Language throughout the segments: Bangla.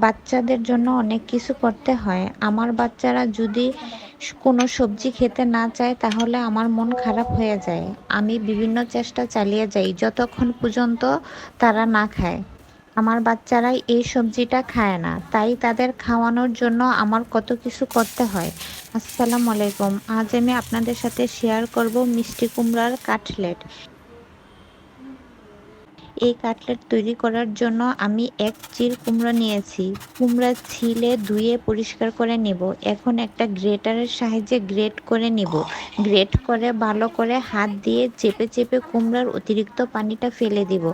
বাচ্চাদের জন্য অনেক কিছু করতে হয়। আমার বাচ্চারা যদি কোনো সবজি খেতে না চায় তাহলে আমার মন খারাপ হয়ে যায়। আমি বিভিন্ন চেষ্টা চালিয়ে যাই যতক্ষণ পর্যন্ত তারা না খায়। আমার বাচ্চারা এই সবজিটা খায় না। তাই তাদের খাওয়ানোর জন্য আমার কত কিছু করতে হয়। আসসালামু আলাইকুম। আজ আমি আপনাদের সাথে শেয়ার করব মিষ্টি কুমড়ার কাটলেট। এই কাটলেট তৈরি করার জন্য আমি এক চিল কুমড়া নিয়েছি। কুমড়া ছিলে ধুয়ে পরিষ্কার করে নেব। এখন একটা গ্রেটারের সাহায্যে গ্রেট করে নিব। গ্রেট করে ভালো করে হাত দিয়ে চেপে চেপে কুমড়ার অতিরিক্ত পানিটা ফেলে দিব।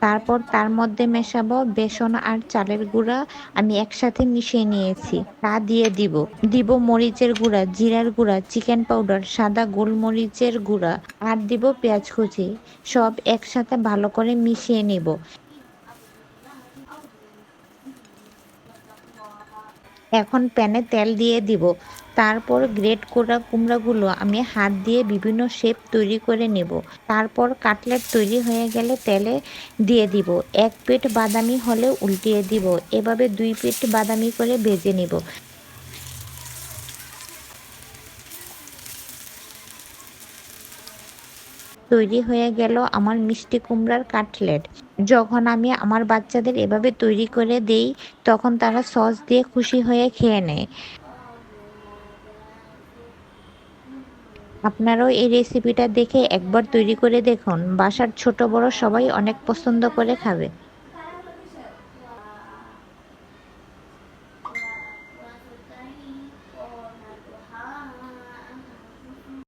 তারপর তার মধ্যে মেশাবো বেসন আর চালের গুঁড়া। আমি একসাথে মিশিয়ে নিয়েছি। তা দিয়ে দিব। দিব মরিচের গুঁড়া, জিরার গুঁড়া, চিকেন পাউডার, সাদা গোলমরিচের গুঁড়া আর দিব পেঁয়াজ কুচি। সব একসাথে ভালো করে মিশিয়ে নিব। এখন প্যানে তেল দিয়ে দিব। তারপর গ্রেট করা কুমড়াগুলো আমি হাত দিয়ে বিভিন্ন শেপ তৈরি করে নেব। তারপর কাটলেট তৈরি হয়ে গেলে তেলে দিয়ে দিব। এক পিঠ বাদামি হলে উল্টিয়ে দিব। এভাবে দুই পিঠ বাদামি করে ভেজে নিব। তৈরি হয়ে গেল আমার মিষ্টি কুমড়ার কাটলেট। যখন আমি আমার বাচ্চাদের এভাবে তৈরি করে দেই তখন তারা সস দিয়ে খুশি হয়ে খেয়ে নেয়। আপনারাও এই রেসিপিটা দেখে একবার তৈরি করে দেখুন। বাসার ছোট বড় সবাই অনেক পছন্দ করে খাবে।